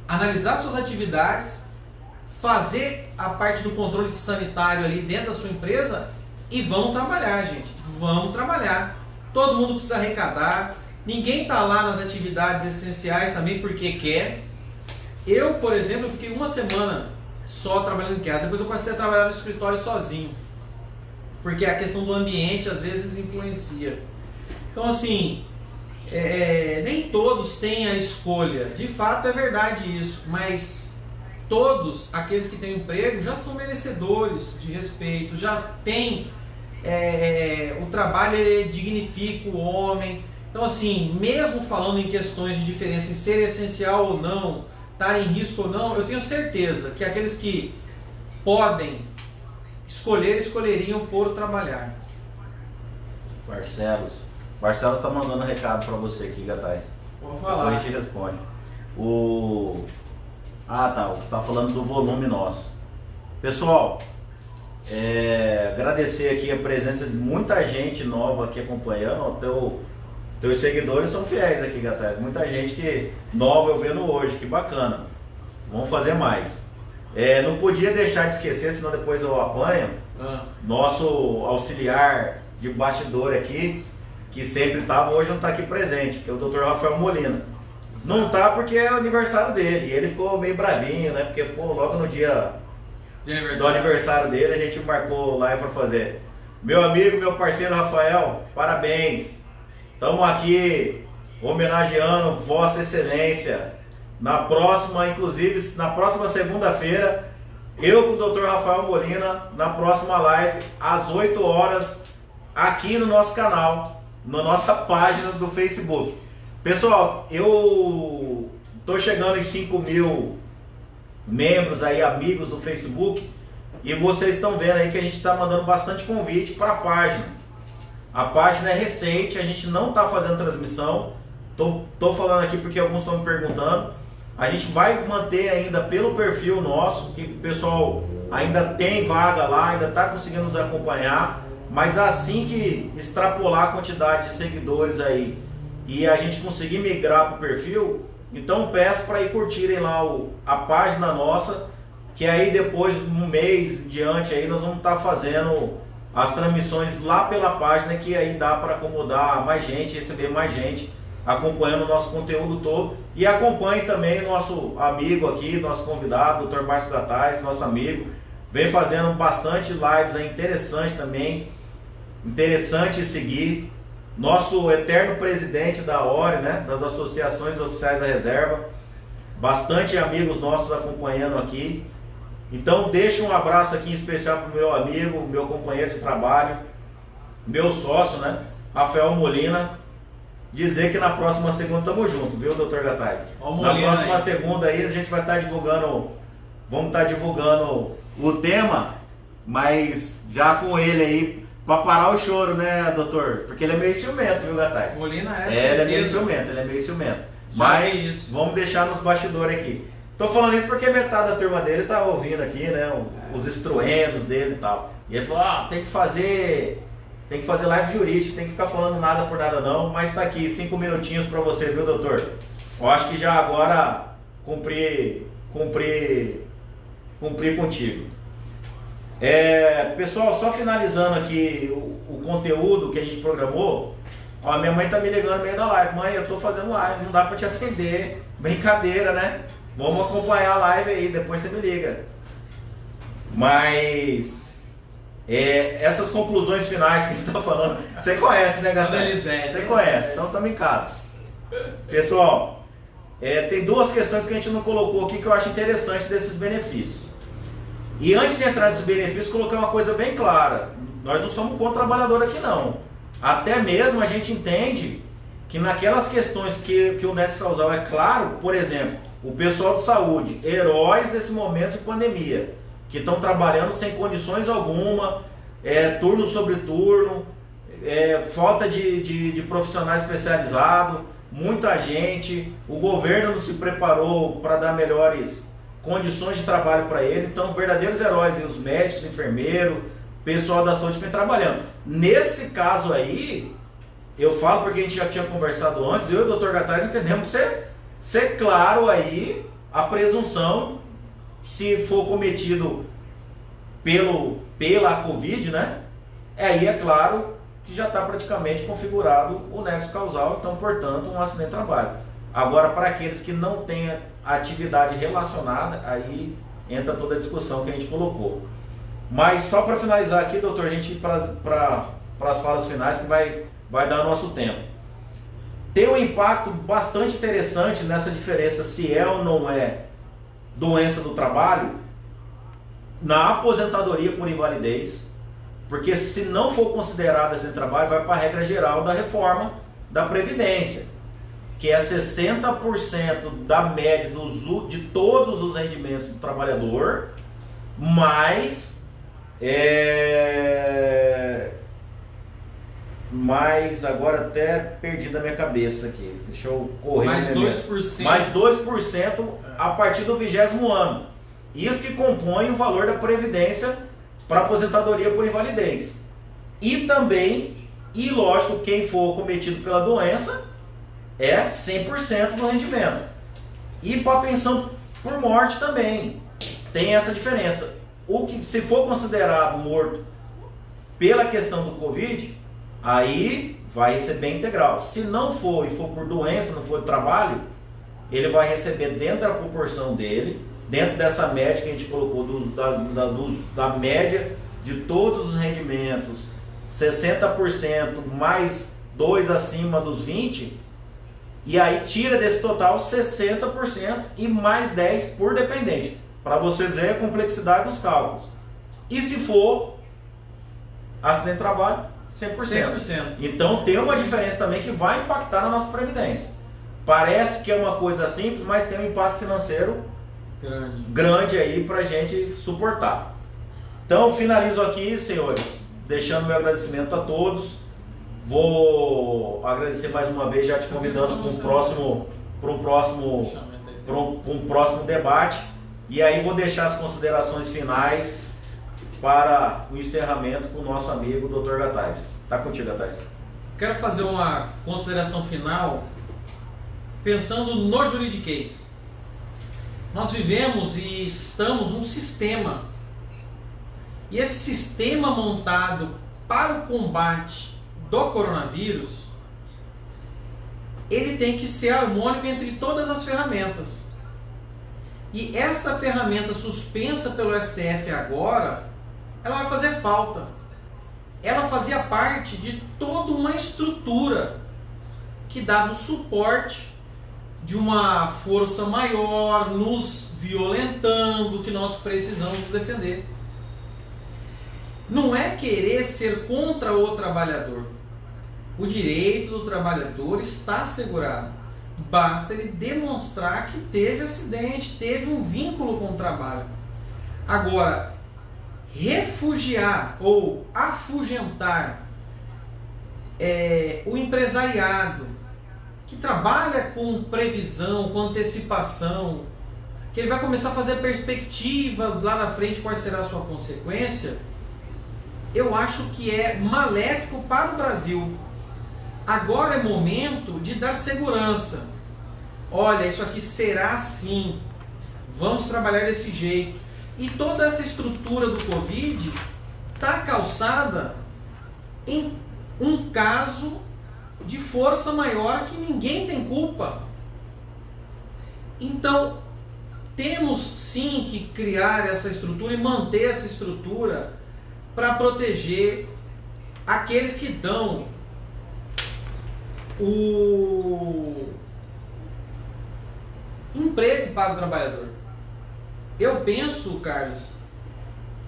Speaker 2: analisar suas atividades, fazer a parte do controle sanitário ali dentro da sua empresa e vamos trabalhar, gente. Vamos trabalhar. Todo mundo precisa arrecadar. Ninguém está lá nas atividades essenciais também porque quer. Eu, por exemplo, eu fiquei uma semana só trabalhando em casa. Depois eu passei a trabalhar no escritório sozinho. Porque a questão do ambiente às vezes influencia. Então, assim, nem todos têm a escolha. De fato é verdade isso, mas todos aqueles que têm emprego já são merecedores de respeito, já têm, o trabalho dignifica o homem. Então, assim, mesmo falando em questões de diferença em ser essencial ou não, estar em risco ou não, eu tenho certeza que aqueles que podem escolheriam por trabalhar.
Speaker 1: Barcelos está mandando um recado para você aqui, Gataz.
Speaker 2: Vou falar.
Speaker 1: Depois a gente responde. Você está falando do volume nosso. Pessoal, agradecer aqui a presença de muita gente nova aqui acompanhando. Teus seguidores são fiéis aqui, Gataz. Muita gente nova eu vendo hoje, que bacana. Vamos fazer mais. Não podia deixar de esquecer, senão depois eu apanho. Nosso auxiliar de bastidor aqui, que sempre estava, hoje não está aqui presente, que é o Dr. Rafael Molina. Não está porque é o aniversário dele, e ele ficou meio bravinho, né? Porque logo no dia do aniversário dele a gente marcou lá para fazer. Meu amigo, meu parceiro Rafael, parabéns! Estamos aqui homenageando Vossa Excelência. Inclusive na próxima segunda-feira, eu com o Dr. Rafael Molina, na próxima live, às 8 horas, aqui no nosso canal, na nossa página do Facebook. Pessoal, eu estou chegando em 5.000 membros aí, amigos do Facebook, e vocês estão vendo aí que a gente está mandando bastante convite para a página. A página é recente, a gente não está fazendo transmissão. Tô falando aqui porque alguns estão me perguntando. A gente vai manter ainda pelo perfil nosso, que o pessoal ainda tem vaga lá, ainda está conseguindo nos acompanhar. Mas assim que extrapolar a quantidade de seguidores aí e a gente conseguir migrar para o perfil, então peço para ir curtirem lá a página nossa, que aí depois, um mês em diante, aí nós vamos estar fazendo as transmissões lá pela página, que aí dá para acomodar mais gente, receber mais gente acompanhando o nosso conteúdo todo. E acompanhe também nosso amigo aqui, nosso convidado, Dr. Márcio Gataz, nosso amigo, vem fazendo bastante lives aí interessantes também, interessante seguir. Nosso eterno presidente da ORE, né, das Associações Oficiais da Reserva, bastante amigos nossos acompanhando aqui. Então deixa um abraço aqui em especial para o meu amigo, meu companheiro de trabalho, meu sócio, né, Rafael Molina. Dizer que na próxima segunda estamos juntos, viu, Dr. Gataz? Na próxima segunda aí a gente vai estar divulgando, vamos estar divulgando o tema, mas já com ele aí, para parar o choro, né, doutor? Porque ele é meio ciumento, viu, Gataz?
Speaker 2: Molina
Speaker 1: ele é meio ciumento, Mas
Speaker 2: isso.
Speaker 1: vamos deixar nos bastidores aqui. Tô falando isso porque metade da turma dele tá ouvindo aqui, né? Os instruendos dele e tal. E ele falou, tem que fazer live jurídica, tem que ficar falando nada por nada não, mas tá aqui, 5 minutinhos para você, viu, doutor? Eu acho que já agora cumpri contigo. Pessoal, só finalizando aqui o conteúdo que a gente programou. Ó, minha mãe tá me ligando no meio da live. Mãe, eu tô fazendo live, não dá para te atender. Brincadeira, né? Vamos acompanhar a live aí, depois você me liga. Mas essas conclusões finais que a gente tá falando, você conhece, né, galera? Você conhece, então estamos em casa. Pessoal, tem duas questões que a gente não colocou aqui que eu acho interessante desses benefícios. E antes de entrar nesses benefícios, colocar uma coisa bem clara. Nós não somos contra o trabalhador aqui não. Até mesmo a gente entende que naquelas questões que o Nexo Causal é claro, por exemplo, o pessoal de saúde, heróis desse momento de pandemia, que estão trabalhando sem condições alguma, turno sobre turno, falta de profissionais especializados, muita gente, o governo não se preparou para dar melhores condições de trabalho para ele, então verdadeiros heróis, os médicos, enfermeiros, pessoal da saúde que vem trabalhando. Nesse caso aí, eu falo porque a gente já tinha conversado antes, eu e o Dr. Gataz entendemos ser claro aí a presunção, se for cometido pela Covid, né? Aí é claro que já está praticamente configurado o nexo causal, então, portanto, um acidente de trabalho. Agora, para aqueles que não têm atividade relacionada, aí entra toda a discussão que a gente colocou. Mas só para finalizar aqui, doutor, a gente ir para as falas finais que vai dar nosso tempo. Tem um impacto bastante interessante nessa diferença se é ou não é doença do trabalho na aposentadoria por invalidez, porque se não for considerado esse trabalho, vai para a regra geral da reforma da Previdência, que é 60% da média de todos os rendimentos do trabalhador, mas agora até perdi da minha cabeça aqui. Deixa eu correr.
Speaker 2: Mais 2%.
Speaker 1: Mais 2% a partir do 20º ano. Isso que compõe o valor da Previdência para aposentadoria por invalidez. E também, e lógico, quem for cometido pela doença é 100% do rendimento. E para pensão por morte também tem essa diferença. O que se for considerado morto pela questão do Covid, aí vai receber integral. Se não for e for por doença, não for trabalho, ele vai receber dentro da proporção dele, dentro dessa média que a gente colocou da média de todos os rendimentos, 60% mais 2 acima dos 20%, e aí tira desse total 60% e mais 10% por dependente, para você ver a complexidade dos cálculos. E se for acidente de trabalho, 100%. Então tem uma diferença também que vai impactar na nossa previdência. Parece que é uma coisa simples, mas tem um impacto financeiro grande aí para a gente suportar. Então finalizo aqui, senhores, deixando meu agradecimento a todos. Vou agradecer mais uma vez, já te convidando para um próximo debate. E aí vou deixar as considerações finais para o encerramento com o nosso amigo Dr. Gataz. Tá contigo, Gataz.
Speaker 2: Quero fazer uma consideração final pensando no juridiquês. Nós vivemos e estamos num sistema. E esse sistema montado para o combate do coronavírus, ele tem que ser harmônico entre todas as ferramentas. E esta ferramenta suspensa pelo STF agora, ela vai fazer falta. Ela fazia parte de toda uma estrutura que dava o suporte de uma força maior nos violentando, que nós precisamos defender. Não é querer ser contra o trabalhador. O direito do trabalhador está assegurado. Basta ele demonstrar que teve acidente, teve um vínculo com o trabalho. Agora, refugiar ou afugentar o empresariado que trabalha com previsão, com antecipação, que ele vai começar a fazer perspectiva lá na frente, qual será a sua consequência, eu acho que é maléfico para o Brasil. Agora é momento de dar segurança. Olha, isso aqui será assim, vamos trabalhar desse jeito. E toda essa estrutura do Covid está calçada em um caso de força maior que ninguém tem culpa. Então, temos sim que criar essa estrutura e manter essa estrutura para proteger aqueles que dão o emprego para o trabalhador. Eu penso, Carlos,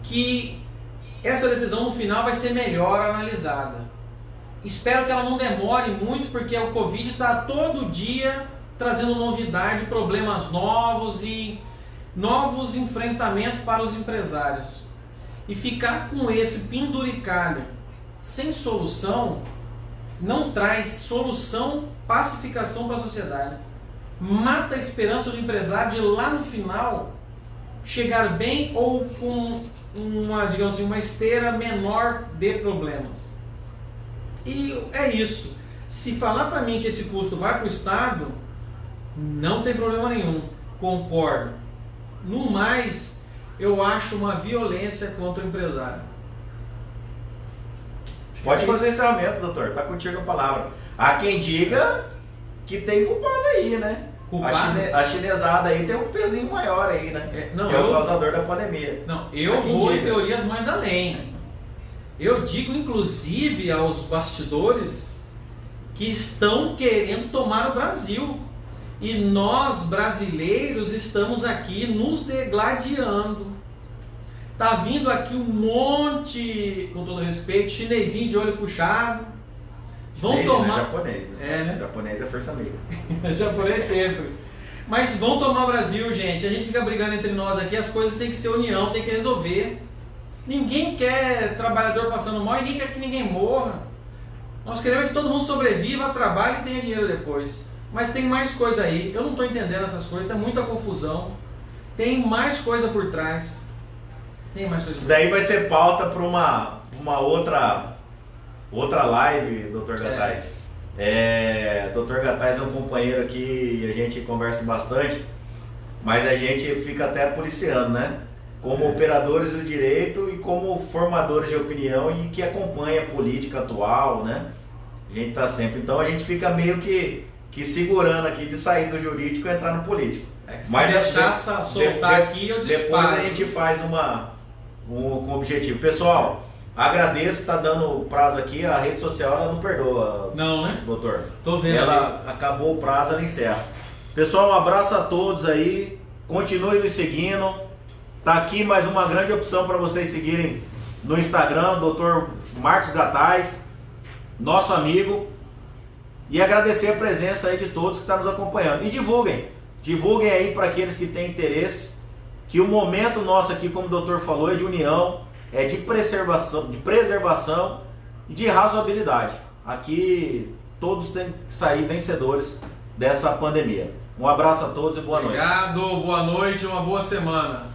Speaker 2: que essa decisão no final vai ser melhor analisada. Espero que ela não demore muito, porque o Covid está todo dia trazendo novidade, problemas novos e novos enfrentamentos para os empresários. E ficar com esse penduricalho sem solução não traz solução, pacificação para a sociedade. Mata a esperança do empresário de lá no final chegar bem ou com uma, digamos assim, uma esteira menor de problemas. E é isso. Se falar para mim que esse custo vai para o Estado, não tem problema nenhum, concordo. No mais, eu acho uma violência contra o empresário.
Speaker 1: Pode fazer o encerramento, doutor, tá contigo a palavra. Há quem diga que tem culpado aí, né?
Speaker 2: Culpado?
Speaker 1: A chinesada aí tem um pezinho maior aí, né?
Speaker 2: Não,
Speaker 1: que é o causador da pandemia.
Speaker 2: Não, eu vou em teorias mais além. Eu digo, inclusive, aos bastidores que estão querendo tomar o Brasil. E nós, brasileiros, estamos aqui nos degladiando. Tá vindo aqui um monte, com todo respeito, chinesinho de olho puxado. Vão
Speaker 1: Chinês,
Speaker 2: tomar...
Speaker 1: né? Japonês, né?
Speaker 2: É, né?
Speaker 1: Japonês é força amiga.
Speaker 2: Japonês sempre. Mas vão tomar o Brasil, gente. A gente fica brigando entre nós aqui, as coisas têm que ser união, tem que resolver. Ninguém quer trabalhador passando mal, ninguém quer que ninguém morra. Nós queremos que todo mundo sobreviva, trabalhe e tenha dinheiro depois. Mas tem mais coisa aí. Eu não estou entendendo essas coisas, tem muita confusão. Tem mais coisa por trás. Tem mais coisa.
Speaker 1: Isso daí vai ser pauta para uma outra live, Dr. Gattais. Dr. Gattais é um companheiro aqui e a gente conversa bastante, mas a gente fica até policiando, né? Como operadores do direito e como formadores de opinião e que acompanha a política atual, né? A gente tá sempre. Então a gente fica meio que segurando aqui de sair do jurídico e entrar no político.
Speaker 2: Se deixar soltar aqui, eu disparo.
Speaker 1: Depois a gente faz com objetivo. Pessoal, agradeço, tá dando prazo aqui, a rede social ela não perdoa.
Speaker 2: Não, né?
Speaker 1: Doutor.
Speaker 2: Tô vendo.
Speaker 1: Ela acabou o prazo, ela encerra. Pessoal, um abraço a todos aí. Continue nos seguindo. Tá aqui mais uma grande opção para vocês seguirem no Instagram, Dr. Marcos Gattais, nosso amigo. E agradecer a presença aí de todos que estão nos acompanhando. E divulguem aí para aqueles que têm interesse, que o momento nosso aqui, como o doutor falou, é de união, é de preservação e de razoabilidade. Aqui todos têm que sair vencedores dessa pandemia. Um abraço a todos e boa noite.
Speaker 2: Obrigado, boa noite, uma boa semana.